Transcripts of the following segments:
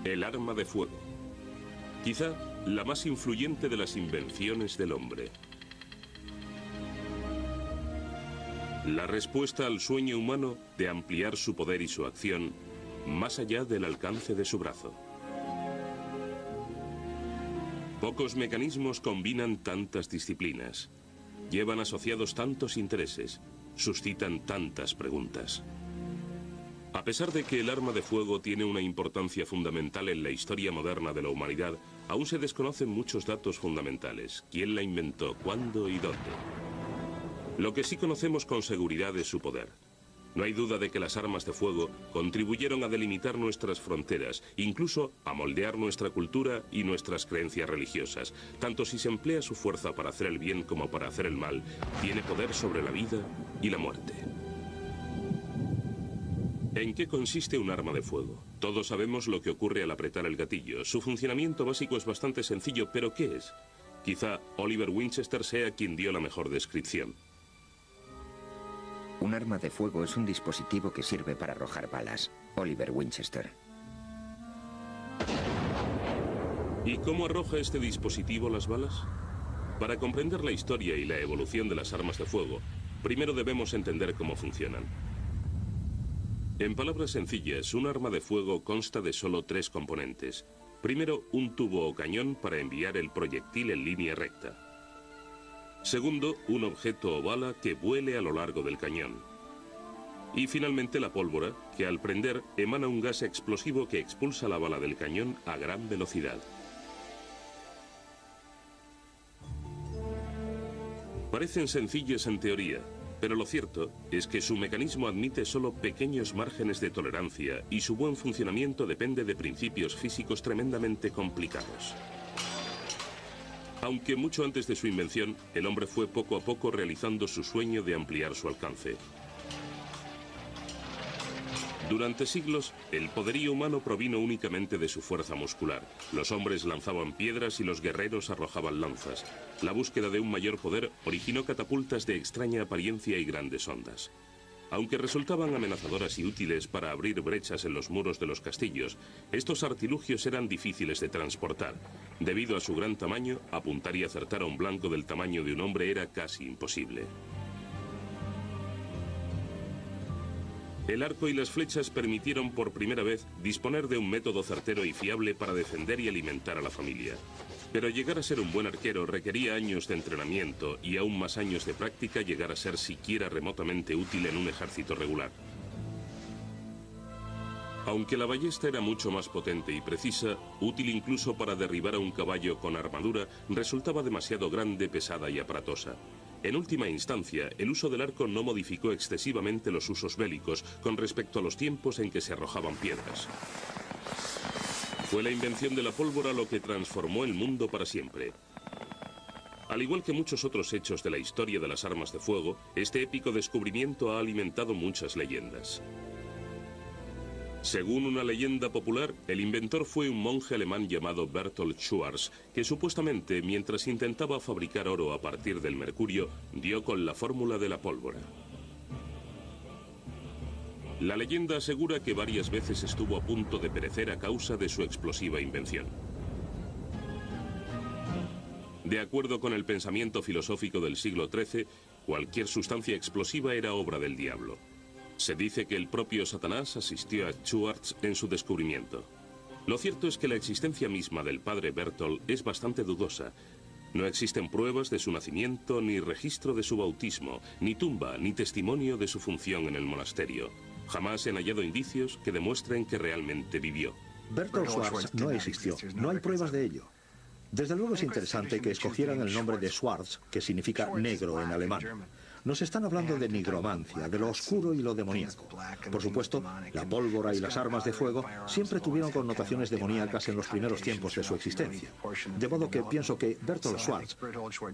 El arma de fuego. Quizá la más influyente de las invenciones del hombre. La respuesta al sueño humano de ampliar su poder y su acción más allá del alcance de su brazo. Pocos mecanismos combinan tantas disciplinas, llevan asociados tantos intereses, suscitan tantas preguntas. A pesar de que el arma de fuego tiene una importancia fundamental en la historia moderna de la humanidad, aún se desconocen muchos datos fundamentales. ¿Quién la inventó? ¿Cuándo y dónde? Lo que sí conocemos con seguridad es su poder. No hay duda de que las armas de fuego contribuyeron a delimitar nuestras fronteras, incluso a moldear nuestra cultura y nuestras creencias religiosas. Tanto si se emplea su fuerza para hacer el bien como para hacer el mal, tiene poder sobre la vida y la muerte. ¿En qué consiste un arma de fuego? Todos sabemos lo que ocurre al apretar el gatillo. Su funcionamiento básico es bastante sencillo, pero ¿qué es? Quizá Oliver Winchester sea quien dio la mejor descripción. Un arma de fuego es un dispositivo que sirve para arrojar balas. Oliver Winchester. ¿Y cómo arroja este dispositivo las balas? Para comprender la historia y la evolución de las armas de fuego, primero debemos entender cómo funcionan. En palabras sencillas, un arma de fuego consta de solo tres componentes. Primero, un tubo o cañón para enviar el proyectil en línea recta. Segundo, un objeto o bala que vuele a lo largo del cañón. Y finalmente la pólvora, que al prender emana un gas explosivo que expulsa la bala del cañón a gran velocidad. Parecen sencillas en teoría, pero lo cierto es que su mecanismo admite solo pequeños márgenes de tolerancia y su buen funcionamiento depende de principios físicos tremendamente complicados. Aunque mucho antes de su invención, el hombre fue poco a poco realizando su sueño de ampliar su alcance. Durante siglos, el poderío humano provino únicamente de su fuerza muscular. Los hombres lanzaban piedras y los guerreros arrojaban lanzas. La búsqueda de un mayor poder originó catapultas de extraña apariencia y grandes ondas. Aunque resultaban amenazadoras y útiles para abrir brechas en los muros de los castillos, estos artilugios eran difíciles de transportar. Debido a su gran tamaño, apuntar y acertar a un blanco del tamaño de un hombre era casi imposible. El arco y las flechas permitieron por primera vez disponer de un método certero y fiable para defender y alimentar a la familia. Pero llegar a ser un buen arquero requería años de entrenamiento y aún más años de práctica llegar a ser siquiera remotamente útil en un ejército regular. Aunque la ballesta era mucho más potente y precisa, útil incluso para derribar a un caballo con armadura, resultaba demasiado grande, pesada y aparatosa. En última instancia, el uso del arco no modificó excesivamente los usos bélicos con respecto a los tiempos en que se arrojaban piedras. Fue la invención de la pólvora lo que transformó el mundo para siempre. Al igual que muchos otros hechos de la historia de las armas de fuego, este épico descubrimiento ha alimentado muchas leyendas. Según una leyenda popular, el inventor fue un monje alemán llamado Berthold Schwarz, que supuestamente, mientras intentaba fabricar oro a partir del mercurio, dio con la fórmula de la pólvora. La leyenda asegura que varias veces estuvo a punto de perecer a causa de su explosiva invención. De acuerdo con el pensamiento filosófico del siglo XIII, cualquier sustancia explosiva era obra del diablo. Se dice que el propio Satanás asistió a Schwarz en su descubrimiento. Lo cierto es que la existencia misma del padre Berthold es bastante dudosa. No existen pruebas de su nacimiento, ni registro de su bautismo, ni tumba, ni testimonio de su función en el monasterio. Jamás se han hallado indicios que demuestren que realmente vivió. Berthold Schwarz no existió, no hay pruebas de ello. Desde luego es interesante que escogieran el nombre de Schwarz, que significa negro en alemán. Nos están hablando de nigromancia, de lo oscuro y lo demoníaco. Por supuesto, la pólvora y las armas de fuego siempre tuvieron connotaciones demoníacas en los primeros tiempos de su existencia. De modo que pienso que Berthold Schwarz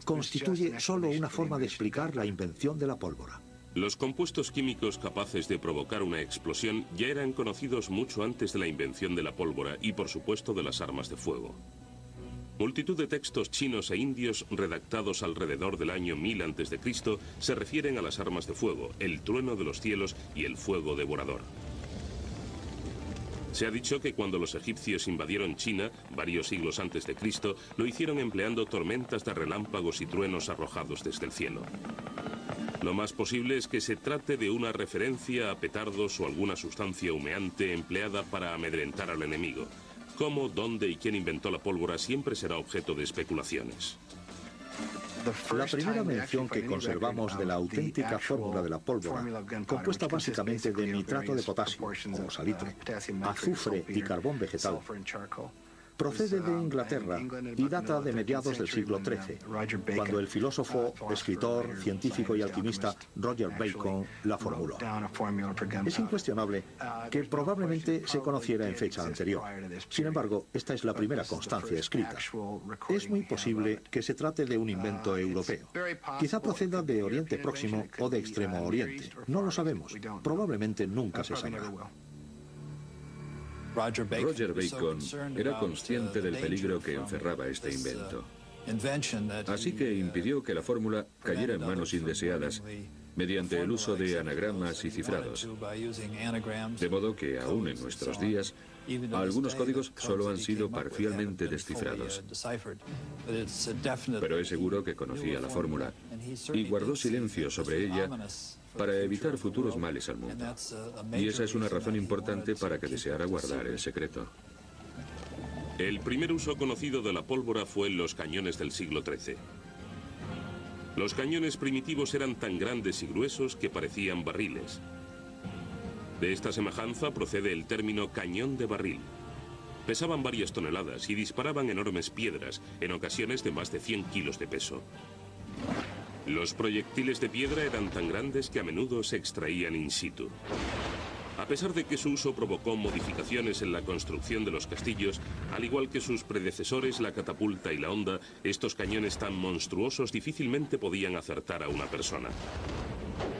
constituye solo una forma de explicar la invención de la pólvora. Los compuestos químicos capaces de provocar una explosión ya eran conocidos mucho antes de la invención de la pólvora y, por supuesto, de las armas de fuego. Multitud de textos chinos e indios redactados alrededor del año 1000 a.C. se refieren a las armas de fuego, el trueno de los cielos y el fuego devorador. Se ha dicho que cuando los egipcios invadieron China, varios siglos antes de Cristo, lo hicieron empleando tormentas de relámpagos y truenos arrojados desde el cielo. Lo más posible es que se trate de una referencia a petardos o alguna sustancia humeante empleada para amedrentar al enemigo. Cómo, dónde y quién inventó la pólvora siempre será objeto de especulaciones. La primera mención que conservamos de la auténtica fórmula de la pólvora, compuesta básicamente de nitrato de potasio, o salitre, azufre y carbón vegetal, procede de Inglaterra y data de mediados del siglo XIII, cuando el filósofo, escritor, científico y alquimista Roger Bacon la formuló. Es incuestionable que probablemente se conociera en fecha anterior. Sin embargo, esta es la primera constancia escrita. Es muy posible que se trate de un invento europeo. Quizá proceda de Oriente Próximo o de Extremo Oriente. No lo sabemos. Probablemente nunca se sabrá. Roger Bacon era consciente del peligro que encerraba este invento. Así que impidió que la fórmula cayera en manos indeseadas mediante el uso de anagramas y cifrados. De modo que aún en nuestros días, algunos códigos solo han sido parcialmente descifrados. Pero es seguro que conocía la fórmula y guardó silencio sobre ella para evitar futuros males al mundo. Y esa es una razón importante para que deseara guardar el secreto. El primer uso conocido de la pólvora fue en los cañones del siglo XIII. Los cañones primitivos eran tan grandes y gruesos que parecían barriles. De esta semejanza procede el término cañón de barril. Pesaban varias toneladas y disparaban enormes piedras, en ocasiones de más de 100 kilos de peso. Los proyectiles de piedra eran tan grandes que a menudo se extraían in situ. A pesar de que su uso provocó modificaciones en la construcción de los castillos, al igual que sus predecesores, la catapulta y la honda, estos cañones tan monstruosos difícilmente podían acertar a una persona.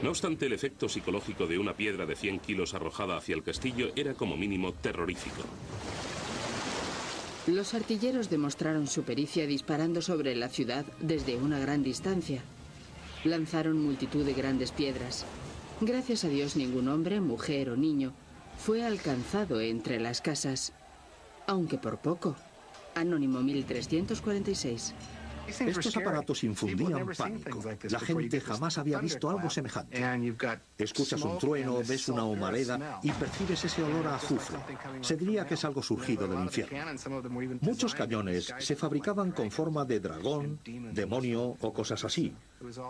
No obstante, el efecto psicológico de una piedra de 100 kilos arrojada hacia el castillo era como mínimo terrorífico. Los artilleros demostraron su pericia disparando sobre la ciudad desde una gran distancia. Lanzaron multitud de grandes piedras. Gracias a Dios, ningún hombre, mujer o niño fue alcanzado entre las casas, aunque por poco. Anónimo 1346. Estos aparatos infundían pánico. La gente jamás había visto algo semejante. Escuchas un trueno, ves una humareda y percibes ese olor a azufre. Se diría que es algo surgido del infierno. Muchos cañones se fabricaban con forma de dragón, demonio o cosas así,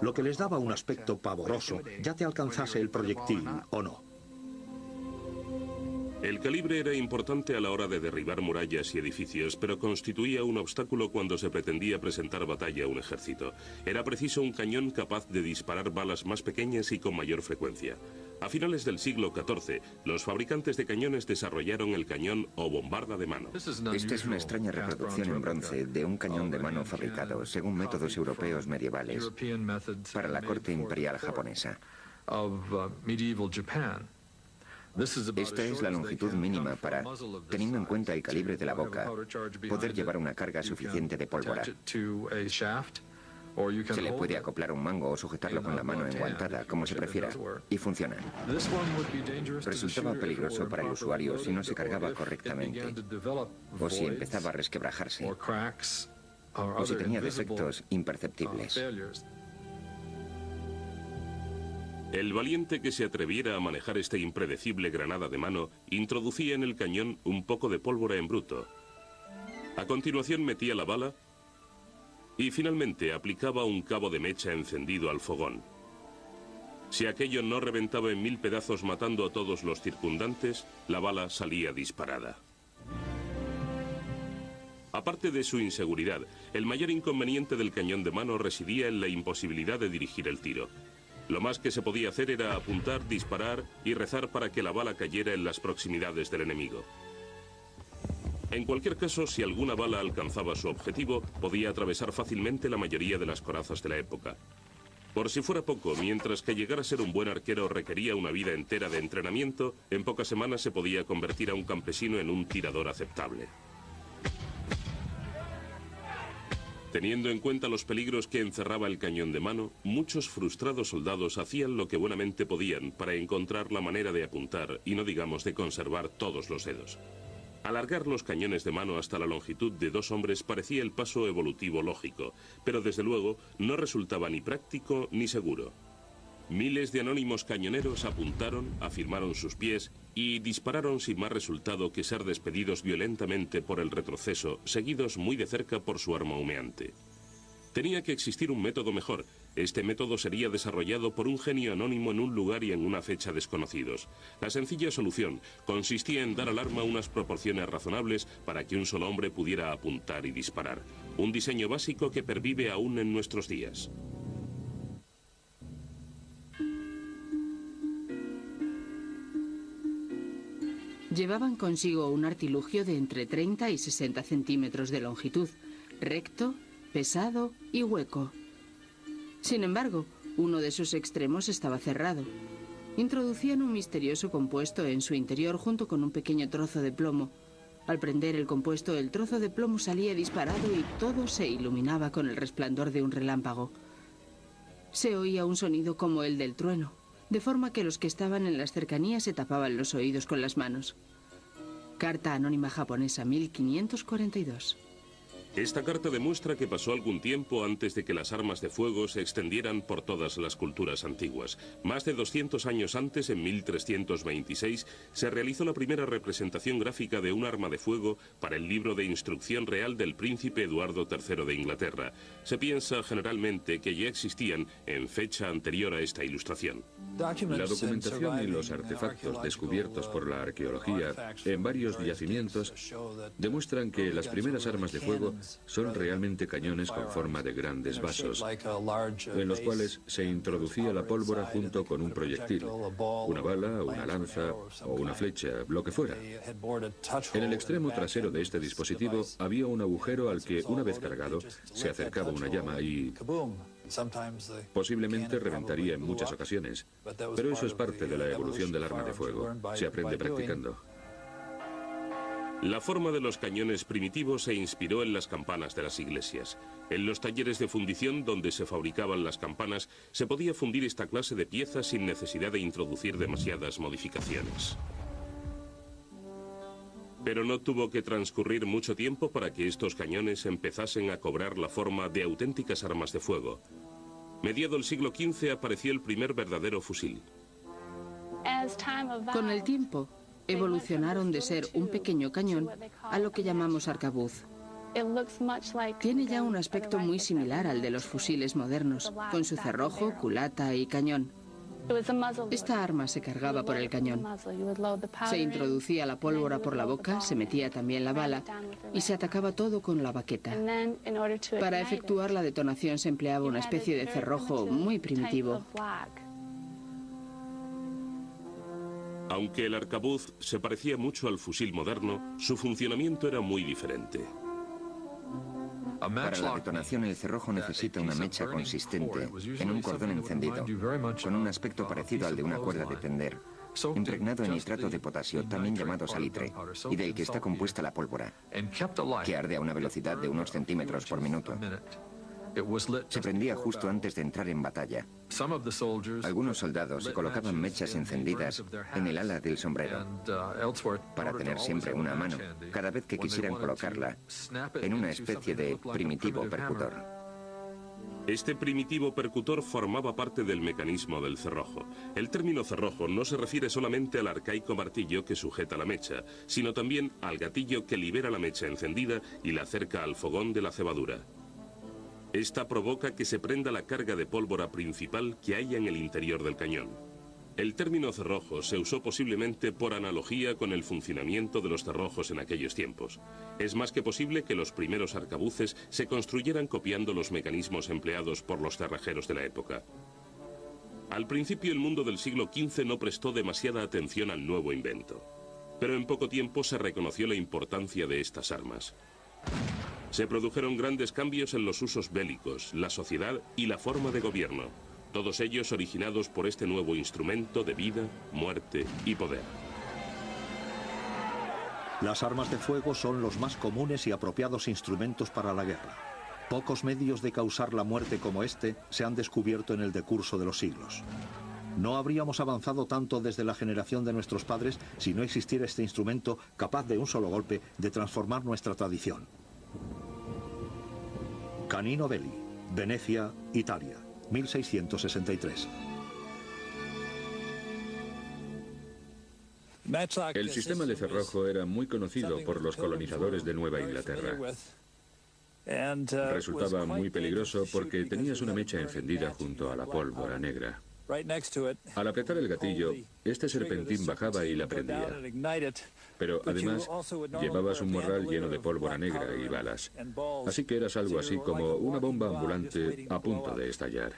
lo que les daba un aspecto pavoroso, ya te alcanzase el proyectil o no. El calibre era importante a la hora de derribar murallas y edificios, pero constituía un obstáculo cuando se pretendía presentar batalla a un ejército. Era preciso un cañón capaz de disparar balas más pequeñas y con mayor frecuencia. A finales del siglo XIV, los fabricantes de cañones desarrollaron el cañón o bombarda de mano. Esta es una extraña reproducción en bronce de un cañón de mano fabricado, según métodos europeos medievales, para la corte imperial japonesa. Esta es la longitud mínima para, teniendo en cuenta el calibre de la boca, poder llevar una carga suficiente de pólvora. Se le puede acoplar un mango o sujetarlo con la mano enguantada, como se prefiera, y funciona. Resultaba peligroso para el usuario si no se cargaba correctamente, o si empezaba a resquebrajarse, o si tenía defectos imperceptibles. El valiente que se atreviera a manejar esta impredecible granada de mano introducía en el cañón un poco de pólvora en bruto. A continuación metía la bala y finalmente aplicaba un cabo de mecha encendido al fogón. Si aquello no reventaba en 1000 pedazos matando a todos los circundantes, la bala salía disparada. Aparte de su inseguridad, el mayor inconveniente del cañón de mano residía en la imposibilidad de dirigir el tiro. Lo más que se podía hacer era apuntar, disparar y rezar para que la bala cayera en las proximidades del enemigo. En cualquier caso, si alguna bala alcanzaba su objetivo, podía atravesar fácilmente la mayoría de las corazas de la época. Por si fuera poco, mientras que llegar a ser un buen arquero requería una vida entera de entrenamiento, en pocas semanas se podía convertir a un campesino en un tirador aceptable. Teniendo en cuenta los peligros que encerraba el cañón de mano, muchos frustrados soldados hacían lo que buenamente podían para encontrar la manera de apuntar y no digamos de conservar todos los dedos. Alargar los cañones de mano hasta la longitud de 2 hombres parecía el paso evolutivo lógico, pero desde luego no resultaba ni práctico ni seguro. Miles de anónimos cañoneros apuntaron, afirmaron sus pies y dispararon sin más resultado que ser despedidos violentamente por el retroceso, seguidos muy de cerca por su arma humeante. Tenía que existir un método mejor. Este método sería desarrollado por un genio anónimo en un lugar y en una fecha desconocidos. La sencilla solución consistía en dar al arma unas proporciones razonables para que un solo hombre pudiera apuntar y disparar. Un diseño básico que pervive aún en nuestros días. Llevaban consigo un artilugio de entre 30 y 60 centímetros de longitud, recto, pesado y hueco. Sin embargo, uno de sus extremos estaba cerrado. Introducían un misterioso compuesto en su interior junto con un pequeño trozo de plomo. Al prender el compuesto, el trozo de plomo salía disparado y todo se iluminaba con el resplandor de un relámpago. Se oía un sonido como el del trueno, de forma que los que estaban en las cercanías se tapaban los oídos con las manos. Carta anónima japonesa 1542. Esta carta demuestra que pasó algún tiempo antes de que las armas de fuego se extendieran por todas las culturas antiguas. Más de 200 años antes, en 1326, se realizó la primera representación gráfica de un arma de fuego para el libro de instrucción real del príncipe Eduardo III de Inglaterra. Se piensa generalmente que ya existían en fecha anterior a esta ilustración. La documentación y los artefactos descubiertos por la arqueología en varios yacimientos demuestran que las primeras armas de fuego son realmente cañones con forma de grandes vasos, en los cuales se introducía la pólvora junto con un proyectil, una bala, una lanza o una flecha, lo que fuera. En el extremo trasero de este dispositivo había un agujero al que, una vez cargado, se acercaba una llama y posiblemente reventaría en muchas ocasiones. Pero eso es parte de la evolución del arma de fuego. Se aprende practicando. La forma de los cañones primitivos se inspiró en las campanas de las iglesias. En los talleres de fundición donde se fabricaban las campanas, se podía fundir esta clase de piezas sin necesidad de introducir demasiadas modificaciones. Pero no tuvo que transcurrir mucho tiempo para que estos cañones empezasen a cobrar la forma de auténticas armas de fuego. Mediado el siglo XV apareció el primer verdadero fusil. Con el tiempo, evolucionaron de ser un pequeño cañón a lo que llamamos arcabuz. Tiene ya un aspecto muy similar al de los fusiles modernos, con su cerrojo, culata y cañón. Esta arma se cargaba por el cañón. Se introducía la pólvora por la boca, se metía también la bala y se atacaba todo con la baqueta. Para efectuar la detonación se empleaba una especie de cerrojo muy primitivo. Aunque el arcabuz se parecía mucho al fusil moderno, su funcionamiento era muy diferente. Para la detonación, el cerrojo necesita una mecha consistente en un cordón encendido, con un aspecto parecido al de una cuerda de tender, impregnado en nitrato de potasio, también llamado salitre, y del que está compuesta la pólvora, que arde a una velocidad de unos centímetros por minuto. Se prendía justo antes de entrar en batalla. Algunos soldados se colocaban mechas encendidas en el ala del sombrero para tener siempre una a mano, cada vez que quisieran colocarla en una especie de primitivo percutor. Este primitivo percutor formaba parte del mecanismo del cerrojo. El término cerrojo no se refiere solamente al arcaico martillo que sujeta la mecha, sino también al gatillo que libera la mecha encendida y la acerca al fogón de la cebadura. Esta provoca que se prenda la carga de pólvora principal que hay en el interior del cañón. El término cerrojo se usó posiblemente por analogía con el funcionamiento de los cerrojos en aquellos tiempos. Es más que posible que los primeros arcabuces se construyeran copiando los mecanismos empleados por los cerrajeros de la época. Al principio el mundo del siglo XV no prestó demasiada atención al nuevo invento, pero en poco tiempo se reconoció la importancia de estas armas. Se produjeron grandes cambios en los usos bélicos, la sociedad y la forma de gobierno, todos ellos originados por este nuevo instrumento de vida, muerte y poder. Las armas de fuego son los más comunes y apropiados instrumentos para la guerra. Pocos medios de causar la muerte como este se han descubierto en el decurso de los siglos. No habríamos avanzado tanto desde la generación de nuestros padres si no existiera este instrumento capaz de un solo golpe de transformar nuestra tradición. Canino Belli, Venecia, Italia, 1663. El sistema de cerrojo era muy conocido por los colonizadores de Nueva Inglaterra. Resultaba muy peligroso porque tenías una mecha encendida junto a la pólvora negra. Al apretar el gatillo, este serpentín bajaba y la prendía. Pero además, llevabas un morral lleno de pólvora negra y balas. Así que eras algo así como una bomba ambulante a punto de estallar.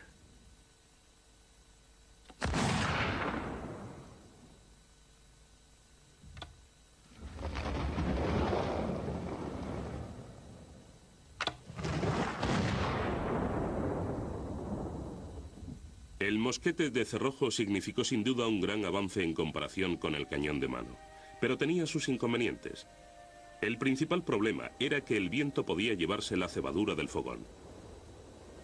El mosquete de cerrojo significó sin duda un gran avance en comparación con el cañón de mano, pero tenía sus inconvenientes. El principal problema era que el viento podía llevarse la cebadura del fogón.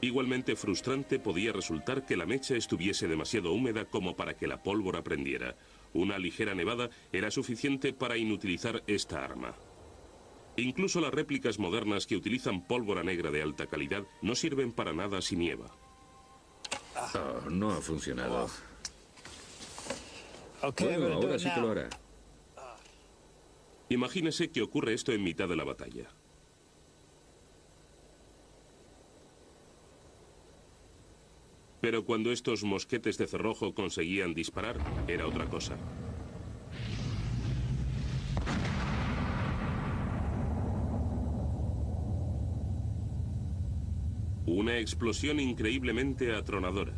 Igualmente frustrante podía resultar que la mecha estuviese demasiado húmeda como para que la pólvora prendiera. Una ligera nevada era suficiente para inutilizar esta arma. Incluso las réplicas modernas que utilizan pólvora negra de alta calidad no sirven para nada si nieva. Oh, no ha funcionado. Bueno, ahora sí que lo hará. Imagínese que ocurre esto en mitad de la batalla. Pero cuando estos mosquetes de cerrojo conseguían disparar, era otra cosa. Una explosión increíblemente atronadora.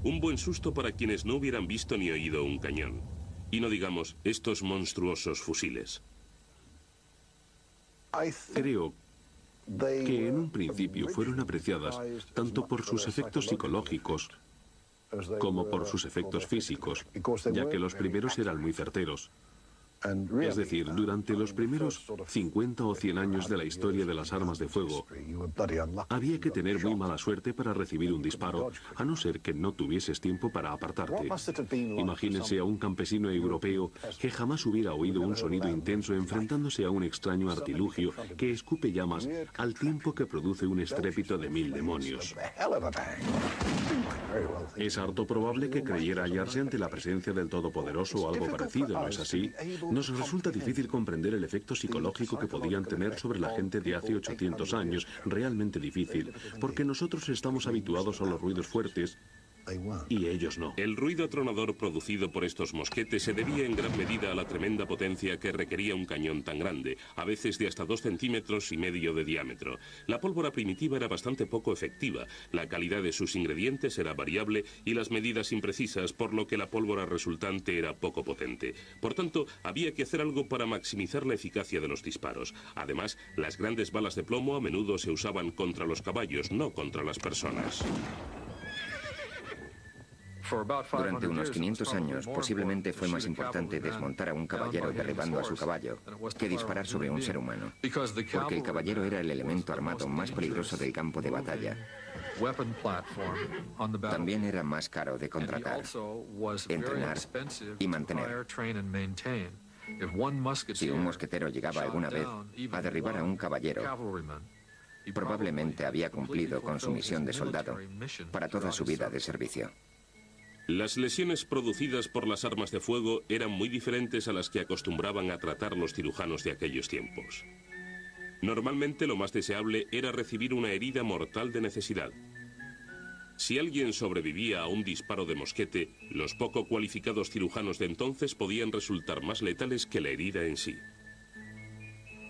Un buen susto para quienes no hubieran visto ni oído un cañón. Y no digamos estos monstruosos fusiles. Creo que en un principio fueron apreciadas tanto por sus efectos psicológicos como por sus efectos físicos, ya que los primeros eran muy certeros. Es decir, durante los primeros 50 o 100 años de la historia de las armas de fuego, había que tener muy mala suerte para recibir un disparo, a no ser que no tuvieses tiempo para apartarte. Imagínense a un campesino europeo que jamás hubiera oído un sonido intenso enfrentándose a un extraño artilugio que escupe llamas al tiempo que produce un estrépito de 1000 demonios. Es harto probable que creyera hallarse ante la presencia del Todopoderoso o algo parecido, ¿no es así? Nos resulta difícil comprender el efecto psicológico que podían tener sobre la gente de hace 800 años, realmente difícil, porque nosotros estamos habituados a los ruidos fuertes y ellos no. El ruido atronador producido por estos mosquetes se debía en gran medida a la tremenda potencia que requería un cañón tan grande, a veces de hasta 2,5 centímetros de diámetro. La pólvora primitiva era bastante poco efectiva, la calidad de sus ingredientes era variable y las medidas imprecisas, por lo que la pólvora resultante era poco potente. Por tanto, había que hacer algo para maximizar la eficacia de los disparos. Además, las grandes balas de plomo a menudo se usaban contra los caballos, no contra las personas. Durante unos 500 años, posiblemente fue más importante desmontar a un caballero derribando a su caballo que disparar sobre un ser humano, porque el caballero era el elemento armado más peligroso del campo de batalla. También era más caro de contratar, entrenar y mantener. Si un mosquetero llegaba alguna vez a derribar a un caballero, probablemente había cumplido con su misión de soldado para toda su vida de servicio. Las lesiones producidas por las armas de fuego eran muy diferentes a las que acostumbraban a tratar los cirujanos de aquellos tiempos. Normalmente lo más deseable era recibir una herida mortal de necesidad. Si alguien sobrevivía a un disparo de mosquete, los poco cualificados cirujanos de entonces podían resultar más letales que la herida en sí.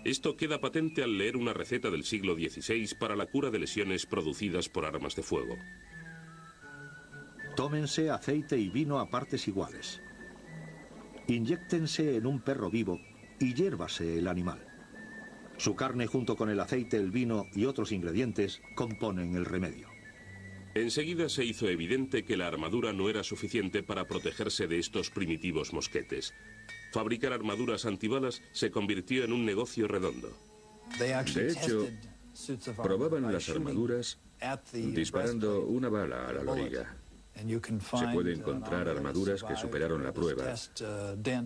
Esto queda patente al leer una receta del siglo XVI para la cura de lesiones producidas por armas de fuego. Tómense aceite y vino a partes iguales. Inyéctense en un perro vivo y hiérvase el animal. Su carne junto con el aceite, el vino y otros ingredientes componen el remedio. Enseguida se hizo evidente que la armadura no era suficiente para protegerse de estos primitivos mosquetes. Fabricar armaduras antibalas se convirtió en un negocio redondo. De hecho, Probaban las armaduras disparando una bala a la loriga. Se puede encontrar armaduras que superaron la prueba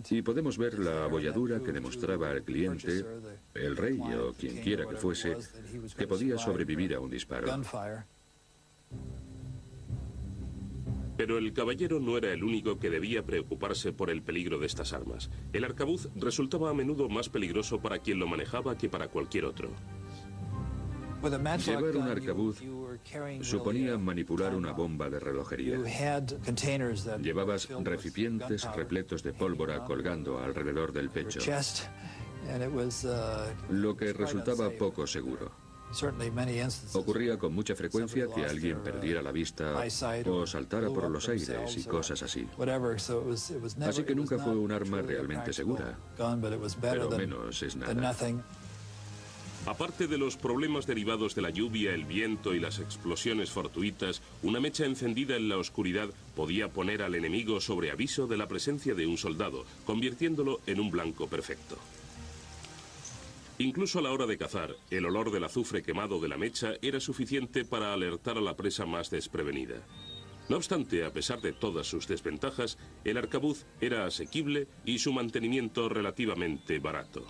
y podemos ver la abolladura que demostraba al cliente, el rey o quien quiera que fuese, que podía sobrevivir a un disparo. Pero el caballero no era el único que debía preocuparse por el peligro de estas armas. El arcabuz resultaba a menudo más peligroso para quien lo manejaba que para cualquier otro. Llevar un arcabuz suponía manipular una bomba de relojería. Llevabas recipientes repletos de pólvora colgando alrededor del pecho, lo que resultaba poco seguro. Ocurría con mucha frecuencia que alguien perdiera la vista o saltara por los aires y cosas así. Así que nunca fue un arma realmente segura, pero menos es nada. Aparte de los problemas derivados de la lluvia, el viento y las explosiones fortuitas, una mecha encendida en la oscuridad podía poner al enemigo sobre aviso de la presencia de un soldado, convirtiéndolo en un blanco perfecto. Incluso a la hora de cazar, el olor del azufre quemado de la mecha era suficiente para alertar a la presa más desprevenida. No obstante, a pesar de todas sus desventajas, el arcabuz era asequible y su mantenimiento relativamente barato.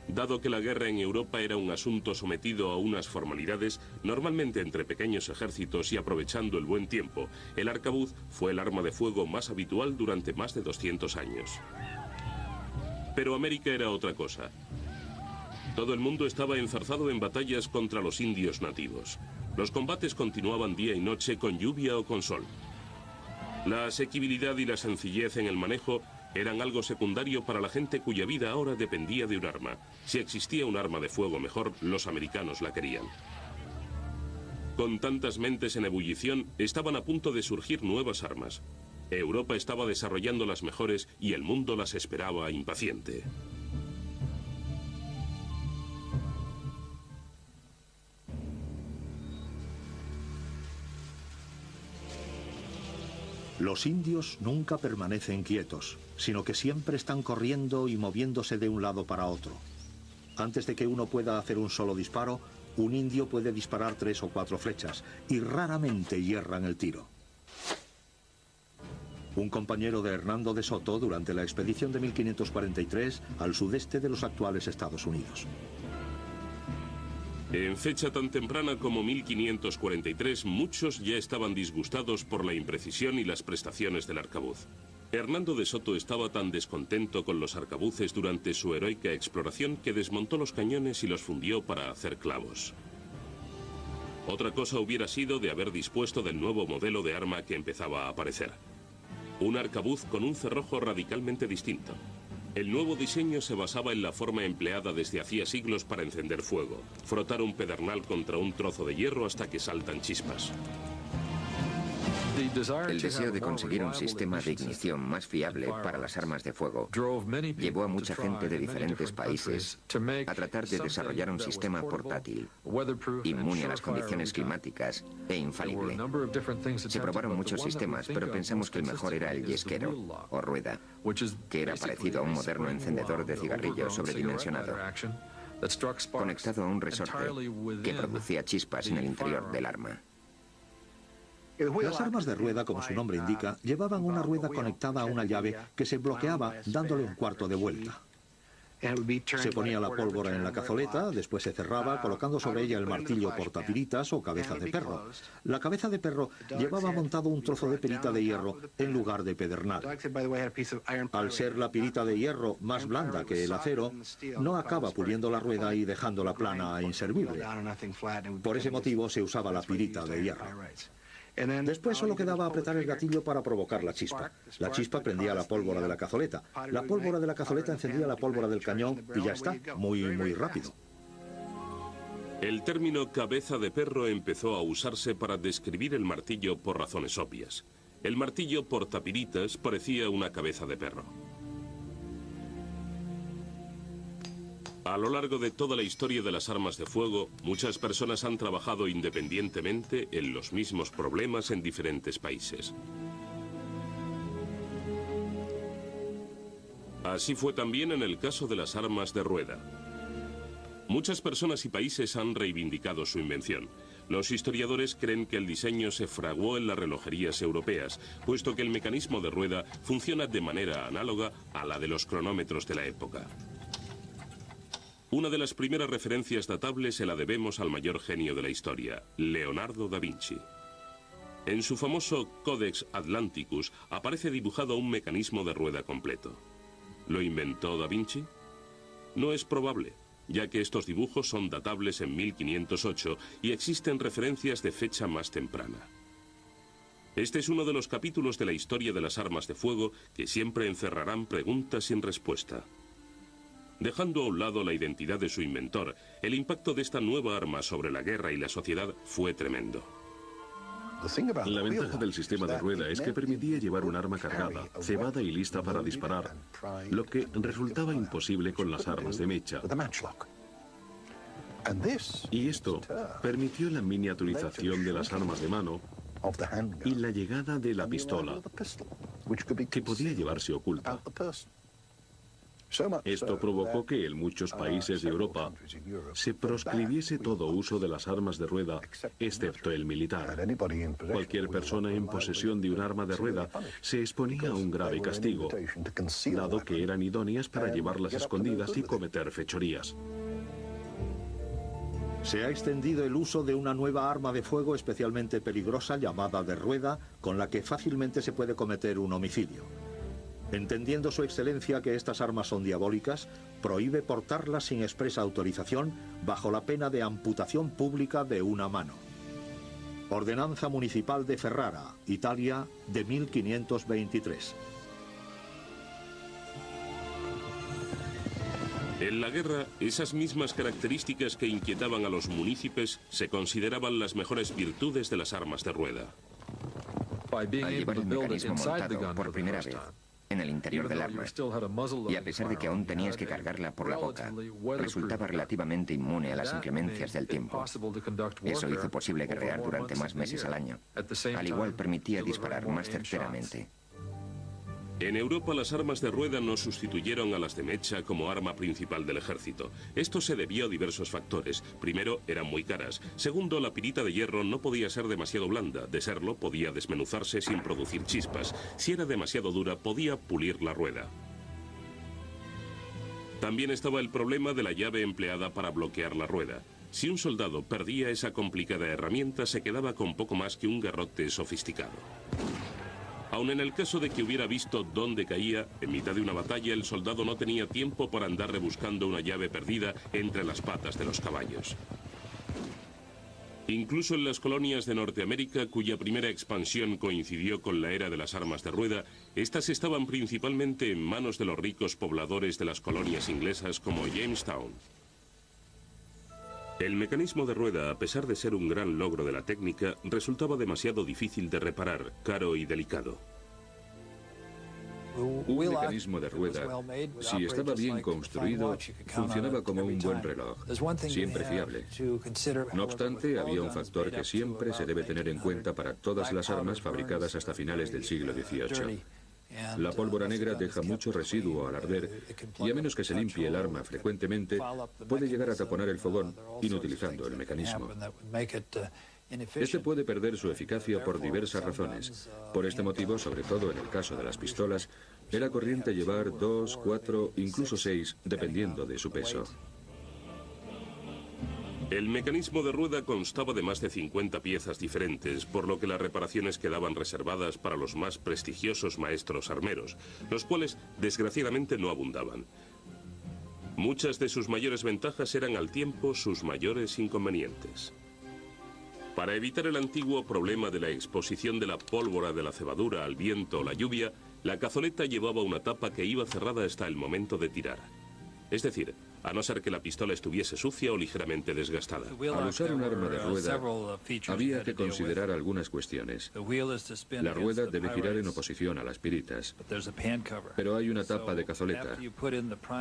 Dado que la guerra en Europa era un asunto sometido a unas formalidades, normalmente entre pequeños ejércitos y aprovechando el buen tiempo, el arcabuz fue el arma de fuego más habitual durante más de 200 años. Pero América era otra cosa. Todo el mundo estaba enzarzado en batallas contra los indios nativos. Los combates continuaban día y noche con lluvia o con sol. La asequibilidad y la sencillez en el manejo eran algo secundario para la gente cuya vida ahora dependía de un arma. Si existía un arma de fuego mejor, los americanos la querían. Con tantas mentes en ebullición, estaban a punto de surgir nuevas armas. Europa estaba desarrollando las mejores y el mundo las esperaba impaciente. Los indios nunca permanecen quietos, sino que siempre están corriendo y moviéndose de un lado para otro. Antes de que uno pueda hacer un solo disparo, un indio puede disparar 3 o 4 flechas y raramente hierran el tiro. Un compañero de Hernando de Soto durante la expedición de 1543 al sudeste de los actuales Estados Unidos. En fecha tan temprana como 1543, muchos ya estaban disgustados por la imprecisión y las prestaciones del arcabuz. Hernando de Soto estaba tan descontento con los arcabuces durante su heroica exploración que desmontó los cañones y los fundió para hacer clavos. Otra cosa hubiera sido de haber dispuesto del nuevo modelo de arma que empezaba a aparecer. Un arcabuz con un cerrojo radicalmente distinto. El nuevo diseño se basaba en la forma empleada desde hacía siglos para encender fuego, frotar un pedernal contra un trozo de hierro hasta que saltan chispas. El deseo de conseguir un sistema de ignición más fiable para las armas de fuego llevó a mucha gente de diferentes países a tratar de desarrollar un sistema portátil, inmune a las condiciones climáticas e infalible. Se probaron muchos sistemas, pero pensamos que el mejor era el yesquero, o rueda, que era parecido a un moderno encendedor de cigarrillo sobredimensionado, conectado a un resorte que producía chispas en el interior del arma. Las armas de rueda, como su nombre indica, llevaban una rueda conectada a una llave que se bloqueaba dándole un cuarto de vuelta. Se ponía la pólvora en la cazoleta, después se cerraba colocando sobre ella el martillo portapiritas o cabeza de perro. La cabeza de perro llevaba montado un trozo de perita de hierro en lugar de pedernal. Al ser la pirita de hierro más blanda que el acero, no acaba puliendo la rueda y dejándola plana e inservible. Por ese motivo se usaba la pirita de hierro. Después solo quedaba apretar el gatillo para provocar la chispa. La chispa prendía la pólvora de la cazoleta. La pólvora de la cazoleta encendía la pólvora del cañón y ya está, muy rápido. El término cabeza de perro empezó a usarse para describir el martillo por razones obvias. El martillo portapiritas parecía una cabeza de perro. A lo largo de toda la historia de las armas de fuego, muchas personas han trabajado independientemente en los mismos problemas en diferentes países. Así fue también en el caso de las armas de rueda. Muchas personas y países han reivindicado su invención. Los historiadores creen que el diseño se fraguó en las relojerías europeas, puesto que el mecanismo de rueda funciona de manera análoga a la de los cronómetros de la época. Una de las primeras referencias datables se la debemos al mayor genio de la historia, Leonardo da Vinci. En su famoso Codex Atlanticus aparece dibujado un mecanismo de rueda completo. ¿Lo inventó da Vinci? No es probable, ya que estos dibujos son datables en 1508 y existen referencias de fecha más temprana. Este es uno de los capítulos de la historia de las armas de fuego que siempre encerrarán preguntas sin respuesta. Dejando a un lado la identidad de su inventor, el impacto de esta nueva arma sobre la guerra y la sociedad fue tremendo. La ventaja del sistema de rueda es que permitía llevar un arma cargada, cebada y lista para disparar, lo que resultaba imposible con las armas de mecha. Y esto permitió la miniaturización de las armas de mano y la llegada de la pistola, que podía llevarse oculta. Esto provocó que en muchos países de Europa se proscribiese todo uso de las armas de rueda, excepto el militar. Cualquier persona en posesión de un arma de rueda se exponía a un grave castigo, dado que eran idóneas para llevarlas escondidas y cometer fechorías. Se ha extendido el uso de una nueva arma de fuego especialmente peligrosa llamada de rueda, con la que fácilmente se puede cometer un homicidio. Entendiendo su excelencia que estas armas son diabólicas, prohíbe portarlas sin expresa autorización bajo la pena de amputación pública de una mano. Ordenanza Municipal de Ferrara, Italia, de 1523. En la guerra, esas mismas características que inquietaban a los munícipes se consideraban las mejores virtudes de las armas de rueda. Al llevar un mecanismo montado por primera vez en el interior del arma, y a pesar de que aún tenías que cargarla por la boca, resultaba relativamente inmune a las inclemencias del tiempo. Eso hizo posible guerrear durante más meses al año. Al igual permitía disparar más certeramente. En Europa las armas de rueda no sustituyeron a las de mecha como arma principal del ejército. Esto se debió a diversos factores. Primero, eran muy caras. Segundo, la pirita de hierro no podía ser demasiado blanda. De serlo, podía desmenuzarse sin producir chispas. Si era demasiado dura, podía pulir la rueda. También estaba el problema de la llave empleada para bloquear la rueda. Si un soldado perdía esa complicada herramienta, se quedaba con poco más que un garrote sofisticado. Aun en el caso de que hubiera visto dónde caía, en mitad de una batalla el soldado no tenía tiempo para andar rebuscando una llave perdida entre las patas de los caballos. Incluso en las colonias de Norteamérica, cuya primera expansión coincidió con la era de las armas de rueda, estas estaban principalmente en manos de los ricos pobladores de las colonias inglesas como Jamestown. El mecanismo de rueda, a pesar de ser un gran logro de la técnica, resultaba demasiado difícil de reparar, caro y delicado. Un mecanismo de rueda, si estaba bien construido, funcionaba como un buen reloj, siempre fiable. No obstante, había un factor que siempre se debe tener en cuenta para todas las armas fabricadas hasta finales del siglo XVIII. La pólvora negra deja mucho residuo al arder y a menos que se limpie el arma frecuentemente, puede llegar a taponar el fogón inutilizando el mecanismo. Este puede perder su eficacia por diversas razones. Por este motivo, sobre todo en el caso de las pistolas, era corriente llevar 2, 4, incluso 6, dependiendo de su peso. El mecanismo de rueda constaba de más de 50 piezas diferentes, por lo que las reparaciones quedaban reservadas para los más prestigiosos maestros armeros, los cuales desgraciadamente no abundaban. Muchas de sus mayores ventajas eran al tiempo sus mayores inconvenientes. Para evitar el antiguo problema de la exposición de la pólvora de la cebadura al viento o la lluvia, la cazoleta llevaba una tapa que iba cerrada hasta el momento de tirar. Es decir, a no ser que la pistola estuviese sucia o ligeramente desgastada. Al usar un arma de rueda, había que considerar algunas cuestiones. La rueda debe girar en oposición a las piritas, pero hay una tapa de cazoleta,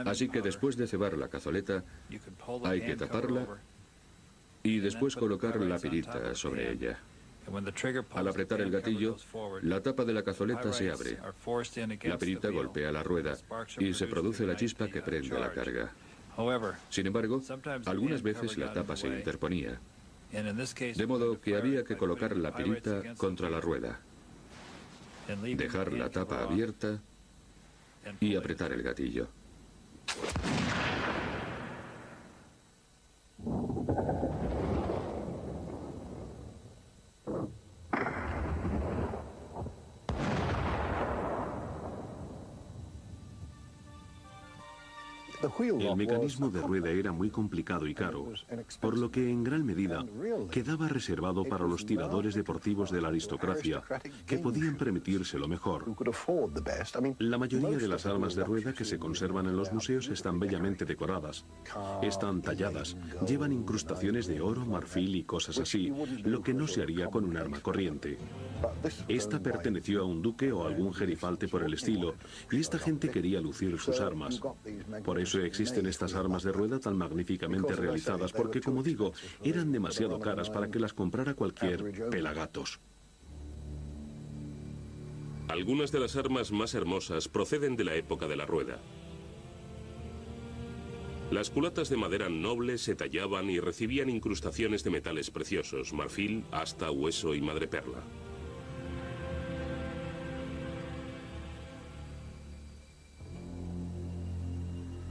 así que después de cebar la cazoleta, hay que taparla y después colocar la pirita sobre ella. Al apretar el gatillo, la tapa de la cazoleta se abre. La pirita golpea la rueda y se produce la chispa que prende la carga. Sin embargo, algunas veces la tapa se interponía, de modo que había que colocar la pirita contra la rueda, dejar la tapa abierta y apretar el gatillo. El mecanismo de rueda era muy complicado y caro, por lo que en gran medida quedaba reservado para los tiradores deportivos de la aristocracia, que podían permitírselo mejor. La mayoría de las armas de rueda que se conservan en los museos están bellamente decoradas, están talladas, llevan incrustaciones de oro, marfil y cosas así, lo que no se haría con un arma corriente. Esta perteneció a un duque o algún gerifalte por el estilo, y esta gente quería lucir sus armas. Por eso existen estas armas de rueda tan magníficamente realizadas, porque, como digo, eran demasiado caras para que las comprara cualquier pelagatos. Algunas de las armas más hermosas proceden de la época de la rueda. Las culatas de madera noble se tallaban y recibían incrustaciones de metales preciosos, marfil, asta, hueso y madreperla.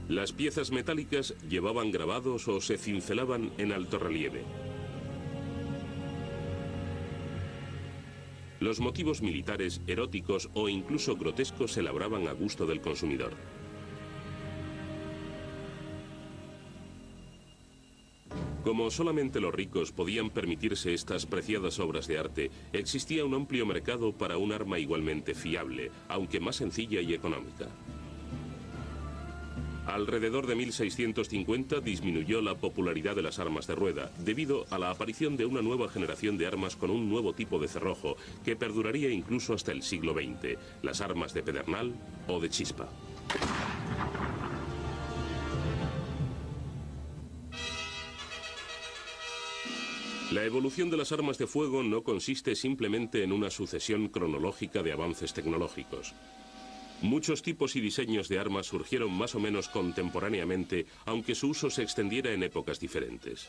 Las piezas metálicas llevaban grabados o se cincelaban en alto relieve. Los motivos militares, eróticos o incluso grotescos se labraban a gusto del consumidor. Como solamente los ricos podían permitirse estas preciadas obras de arte, existía un amplio mercado para un arma igualmente fiable, aunque más sencilla y económica. Alrededor de 1650 disminuyó la popularidad de las armas de rueda, debido a la aparición de una nueva generación de armas con un nuevo tipo de cerrojo, que perduraría incluso hasta el siglo XX, las armas de pedernal o de chispa. La evolución de las armas de fuego no consiste simplemente en una sucesión cronológica de avances tecnológicos. Muchos tipos y diseños de armas surgieron más o menos contemporáneamente, aunque su uso se extendiera en épocas diferentes.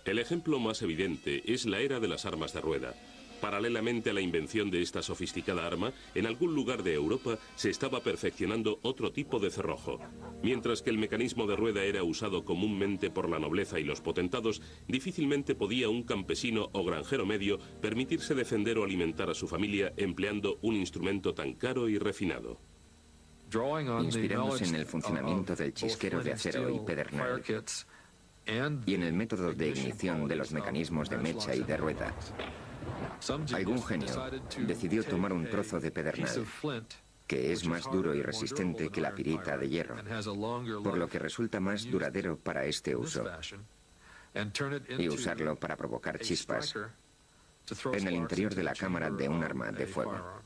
El ejemplo más evidente es la era de las armas de rueda. Paralelamente a la invención de esta sofisticada arma, en algún lugar de Europa se estaba perfeccionando otro tipo de cerrojo. Mientras que el mecanismo de rueda era usado comúnmente por la nobleza y los potentados, difícilmente podía un campesino o granjero medio permitirse defender o alimentar a su familia empleando un instrumento tan caro y refinado. Inspirados en el funcionamiento del chisquero de acero y pedernal y en el método de ignición de los mecanismos de mecha y de rueda, algún genio decidió tomar un trozo de pedernal que es más duro y resistente que la pirita de hierro, por lo que resulta más duradero para este uso, y usarlo para provocar chispas en el interior de la cámara de un arma de fuego.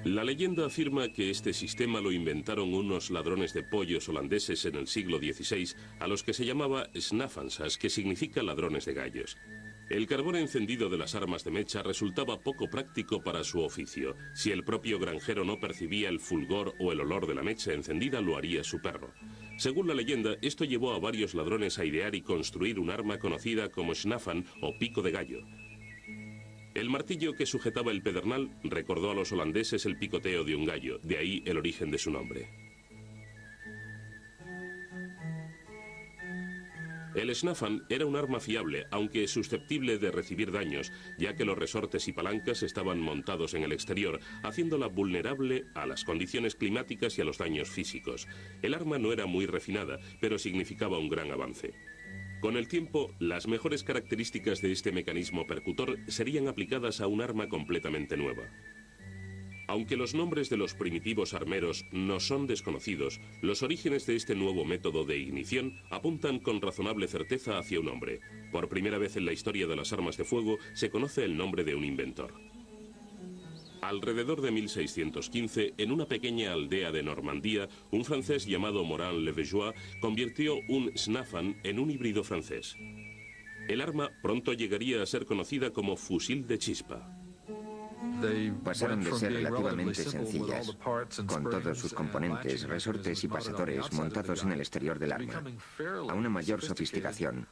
La leyenda afirma que este sistema lo inventaron unos ladrones de pollos holandeses en el siglo XVI, a los que se llamaba snafansas, que significa ladrones de gallos. El carbón encendido de las armas de mecha resultaba poco práctico para su oficio. Si el propio granjero no percibía el fulgor o el olor de la mecha encendida, lo haría su perro. Según la leyenda, esto llevó a varios ladrones a idear y construir un arma conocida como snafan o pico de gallo. El martillo que sujetaba el pedernal recordó a los holandeses el picoteo de un gallo, de ahí el origen de su nombre. El snafan era un arma fiable, aunque susceptible de recibir daños, ya que los resortes y palancas estaban montados en el exterior, haciéndola vulnerable a las condiciones climáticas y a los daños físicos. El arma no era muy refinada, pero significaba un gran avance. Con el tiempo, las mejores características de este mecanismo percutor serían aplicadas a un arma completamente nueva. Aunque los nombres de los primitivos armeros no son desconocidos, los orígenes de este nuevo método de ignición apuntan con razonable certeza hacia un hombre. Por primera vez en la historia de las armas de fuego se conoce el nombre de un inventor. Alrededor de 1615, en una pequeña aldea de Normandía, un francés llamado Morand-le-Vejois convirtió un snafan en un híbrido francés. El arma pronto llegaría a ser conocida como fusil de chispa. Pasaron de ser relativamente sencillas, con todos sus componentes, resortes y pasadores montados en el exterior del arma, a una mayor sofisticación,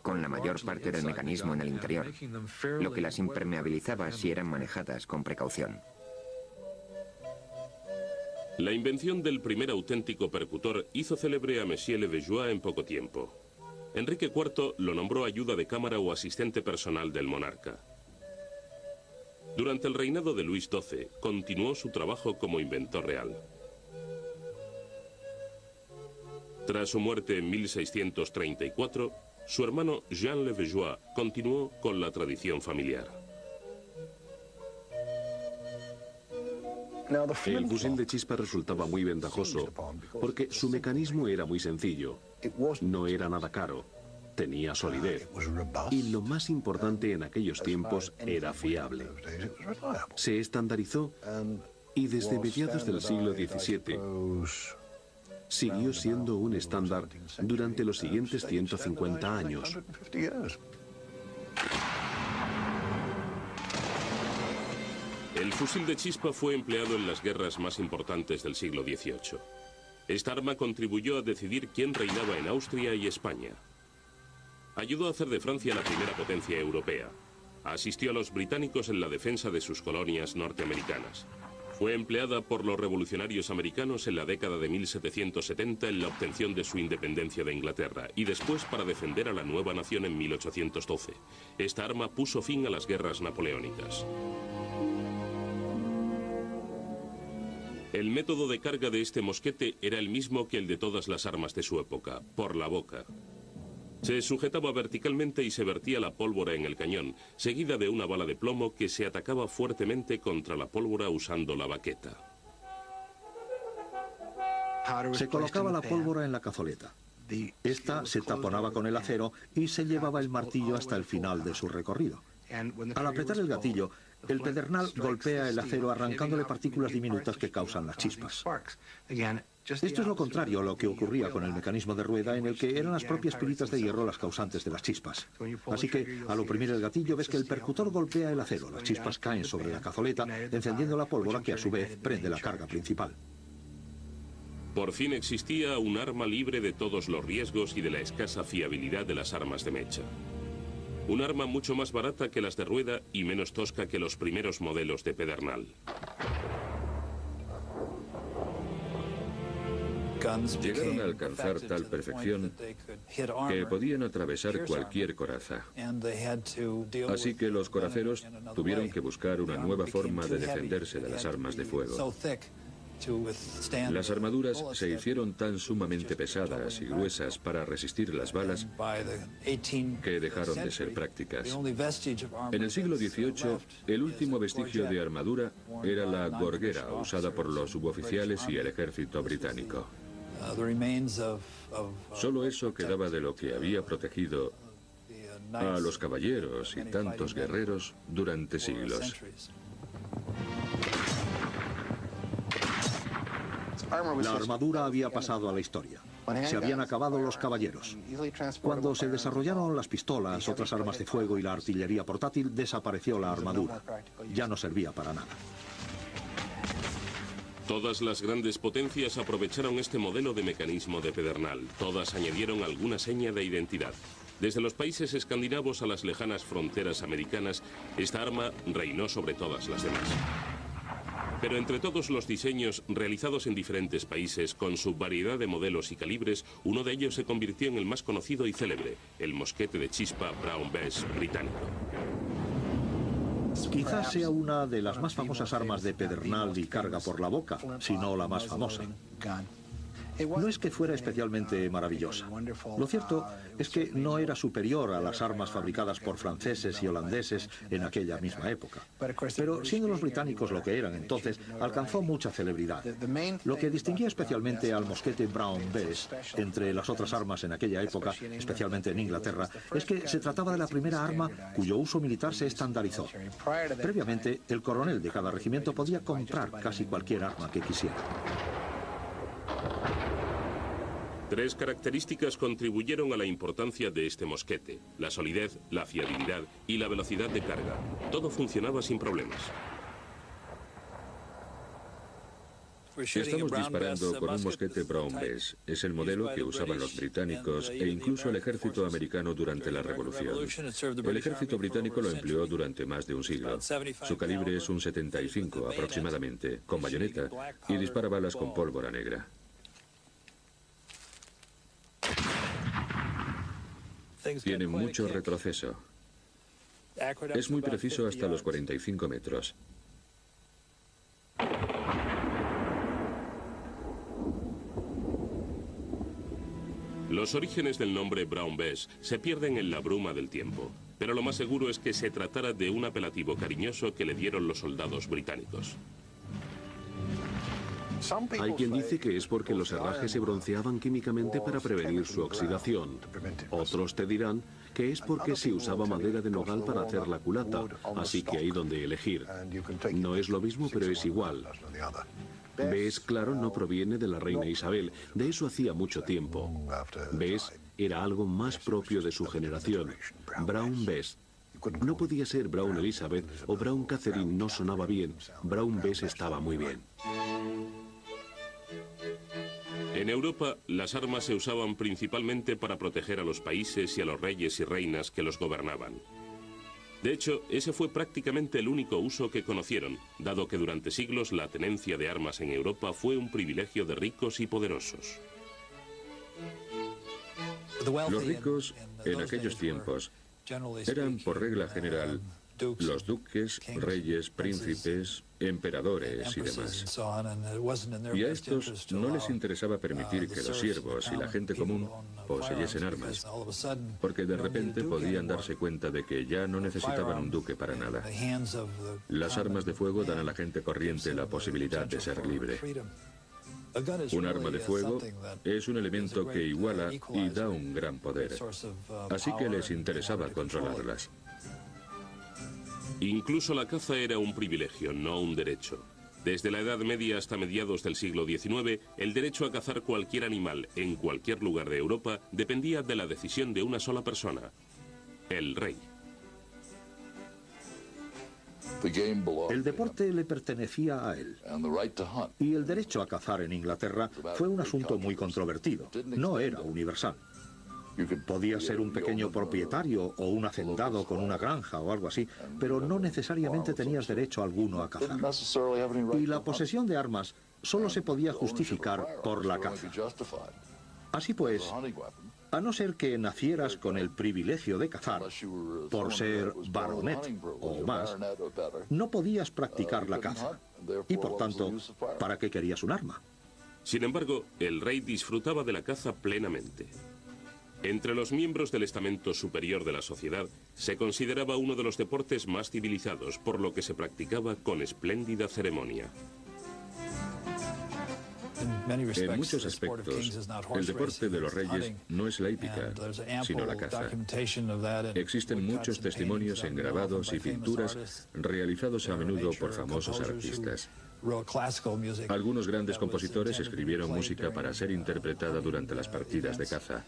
con la mayor parte del mecanismo en el interior, lo que las impermeabilizaba si eran manejadas con precaución. La invención del primer auténtico percutor hizo célebre a Monsieur Leverjois en poco tiempo. Enrique IV lo nombró ayuda de cámara o asistente personal del monarca. Durante el reinado de Luis XII, continuó su trabajo como inventor real. Tras su muerte en 1634, su hermano Jean Leverjois continuó con la tradición familiar. El fusil de chispa resultaba muy ventajoso porque su mecanismo era muy sencillo, no era nada caro, tenía solidez y lo más importante en aquellos tiempos era fiable. Se estandarizó y desde mediados del siglo XVII siguió siendo un estándar durante los siguientes 150 años. El fusil de chispa fue empleado en las guerras más importantes del siglo XVIII. Esta arma contribuyó a decidir quién reinaba en Austria y España. Ayudó a hacer de Francia la primera potencia europea. Asistió a los británicos en la defensa de sus colonias norteamericanas. Fue empleada por los revolucionarios americanos en la década de 1770 en la obtención de su independencia de Inglaterra y después para defender a la nueva nación en 1812. Esta arma puso fin a las guerras napoleónicas. El método de carga de este mosquete era el mismo que el de todas las armas de su época, por la boca. Se sujetaba verticalmente y se vertía la pólvora en el cañón, seguida de una bala de plomo que se atacaba fuertemente contra la pólvora usando la baqueta. Se colocaba la pólvora en la cazoleta. Esta se taponaba con el acero y se llevaba el martillo hasta el final de su recorrido. Al apretar el gatillo, el pedernal golpea el acero arrancándole partículas diminutas que causan las chispas. Esto es lo contrario a lo que ocurría con el mecanismo de rueda, en el que eran las propias pilitas de hierro las causantes de las chispas. Así que, al oprimir el gatillo, ves que el percutor golpea el acero, las chispas caen sobre la cazoleta, encendiendo la pólvora que a su vez prende la carga principal. Por fin existía un arma libre de todos los riesgos y de la escasa fiabilidad de las armas de mecha. Un arma mucho más barata que las de rueda y menos tosca que los primeros modelos de pedernal. Llegaron a alcanzar tal perfección que podían atravesar cualquier coraza. Así que los coraceros tuvieron que buscar una nueva forma de defenderse de las armas de fuego. Las armaduras se hicieron tan sumamente pesadas y gruesas para resistir las balas que dejaron de ser prácticas. En el siglo XVIII, el último vestigio de armadura era la gorguera usada por los suboficiales y el ejército británico. Solo eso quedaba de lo que había protegido a los caballeros y tantos guerreros durante siglos. La armadura había pasado a la historia. Se habían acabado los caballeros. Cuando se desarrollaron las pistolas, otras armas de fuego y la artillería portátil, desapareció la armadura. Ya no servía para nada. Todas las grandes potencias aprovecharon este modelo de mecanismo de pedernal. Todas añadieron alguna seña de identidad. Desde los países escandinavos a las lejanas fronteras americanas, esta arma reinó sobre todas las demás. Pero entre todos los diseños realizados en diferentes países, con su variedad de modelos y calibres, uno de ellos se convirtió en el más conocido y célebre, el mosquete de chispa Brown Bess británico. Quizás sea una de las más famosas armas de pedernal y carga por la boca, si no la más famosa. No es que fuera especialmente maravillosa. Lo cierto es que no era superior a las armas fabricadas por franceses y holandeses en aquella misma época. Pero siendo los británicos lo que eran entonces, alcanzó mucha celebridad. Lo que distinguía especialmente al mosquete Brown Bess entre las otras armas en aquella época, especialmente en Inglaterra, es que se trataba de la primera arma cuyo uso militar se estandarizó. Previamente, el coronel de cada regimiento podía comprar casi cualquier arma que quisiera. Tres características contribuyeron a la importancia de este mosquete: la solidez, la fiabilidad y la velocidad de carga. Todo funcionaba sin problemas. Estamos disparando con un mosquete Brown Bess. Es el modelo que usaban los británicos e incluso el ejército americano durante la Revolución. El ejército británico lo empleó durante más de un siglo. Su calibre es un 75 aproximadamente, con bayoneta, y dispara balas con pólvora negra. Tiene mucho retroceso. Es muy preciso hasta los 45 metros. Los orígenes del nombre Brown Bess se pierden en la bruma del tiempo, pero lo más seguro es que se tratara de un apelativo cariñoso que le dieron los soldados británicos. Hay quien dice que es porque los herrajes se bronceaban químicamente para prevenir su oxidación. Otros te dirán que es porque se usaba madera de nogal para hacer la culata, así que hay donde elegir. No es lo mismo, pero es igual. Bess, claro, no proviene de la reina Isabel, de eso hacía mucho tiempo. Bess era algo más propio de su generación. Brown Bess. No podía ser Brown Elizabeth o Brown Catherine, no sonaba bien. Brown Bess estaba muy bien. En Europa, las armas se usaban principalmente para proteger a los países y a los reyes y reinas que los gobernaban. De hecho, ese fue prácticamente el único uso que conocieron, dado que durante siglos la tenencia de armas en Europa fue un privilegio de ricos y poderosos. Los ricos, en aquellos tiempos, eran por regla general los duques, reyes, príncipes, emperadores y demás. Y a estos no les interesaba permitir que los siervos y la gente común poseyesen armas, porque de repente podían darse cuenta de que ya no necesitaban un duque para nada. Las armas de fuego dan a la gente corriente la posibilidad de ser libre. Un arma de fuego es un elemento que iguala y da un gran poder, así que les interesaba controlarlas. Incluso la caza era un privilegio, no un derecho. Desde la Edad Media hasta mediados del siglo XIX, el derecho a cazar cualquier animal en cualquier lugar de Europa dependía de la decisión de una sola persona, el rey. El deporte le pertenecía a él. Y el derecho a cazar en Inglaterra fue un asunto muy controvertido. No era universal. Podía ser un pequeño propietario o un hacendado con una granja o algo así, pero no necesariamente tenías derecho alguno a cazar. Y la posesión de armas solo se podía justificar por la caza. Así pues, a no ser que nacieras con el privilegio de cazar, por ser baronet o más, no podías practicar la caza. Y por tanto, ¿para qué querías un arma? Sin embargo, el rey disfrutaba de la caza plenamente. Entre los miembros del estamento superior de la sociedad se consideraba uno de los deportes más civilizados, por lo que se practicaba con espléndida ceremonia. En muchos aspectos, el deporte de los reyes no es la hípica, sino la caza. Existen muchos testimonios en grabados y pinturas realizados a menudo por famosos artistas. Algunos grandes compositores escribieron música para ser interpretada durante las partidas de caza.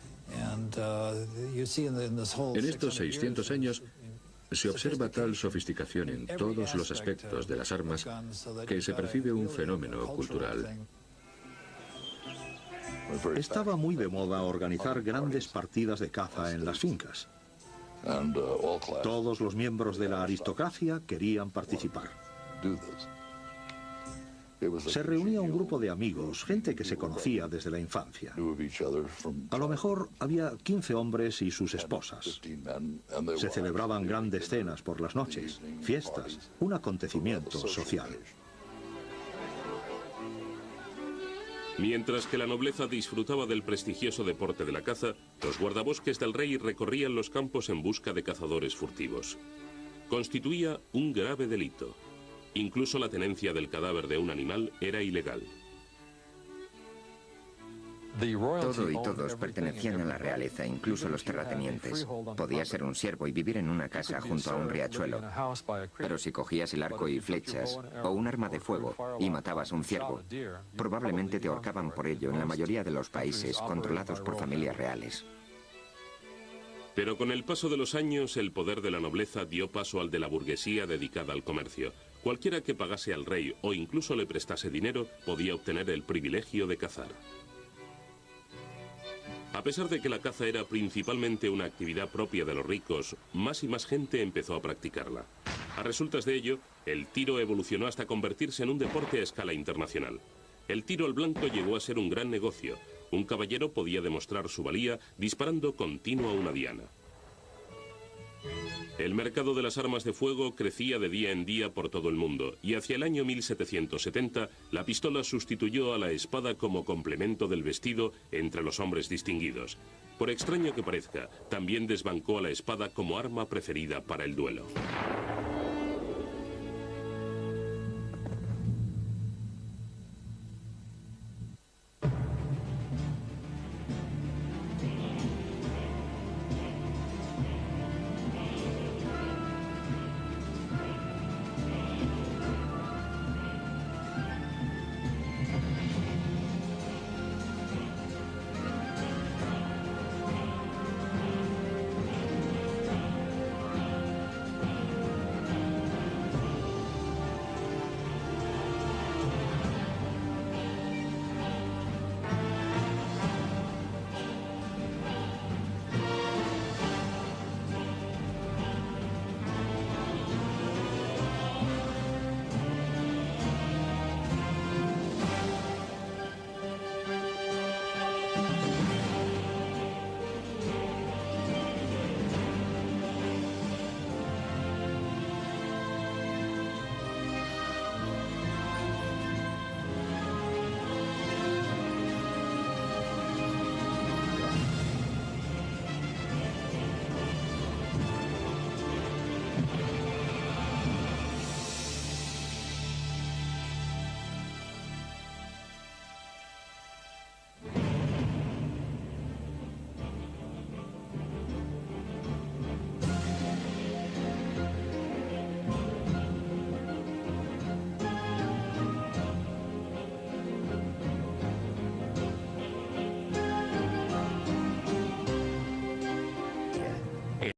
En estos 600 años se observa tal sofisticación en todos los aspectos de las armas que se percibe un fenómeno cultural. Estaba muy de moda organizar grandes partidas de caza en las fincas. Todos los miembros de la aristocracia querían participar. Se reunía un grupo de amigos, gente que se conocía desde la infancia. A lo mejor había 15 hombres y sus esposas. Se celebraban grandes cenas por las noches, fiestas, un acontecimiento social. Mientras que la nobleza disfrutaba del prestigioso deporte de la caza, los guardabosques del rey recorrían los campos en busca de cazadores furtivos. Constituía un grave delito. Incluso la tenencia del cadáver de un animal era ilegal. Todo y todos pertenecían a la realeza, incluso los terratenientes. Podías ser un siervo y vivir en una casa junto a un riachuelo. Pero si cogías el arco y flechas o un arma de fuego y matabas un ciervo, probablemente te ahorcaban por ello en la mayoría de los países controlados por familias reales. Pero con el paso de los años, el poder de la nobleza dio paso al de la burguesía dedicada al comercio. Cualquiera que pagase al rey o incluso le prestase dinero podía obtener el privilegio de cazar. A pesar de que la caza era principalmente una actividad propia de los ricos, más y más gente empezó a practicarla. A resultas de ello, el tiro evolucionó hasta convertirse en un deporte a escala internacional. El tiro al blanco llegó a ser un gran negocio. Un caballero podía demostrar su valía disparando continuo a una diana. El mercado de las armas de fuego crecía de día en día por todo el mundo, y hacia el año 1770 la pistola sustituyó a la espada como complemento del vestido entre los hombres distinguidos. Por extraño que parezca, también desbancó a la espada como arma preferida para el duelo.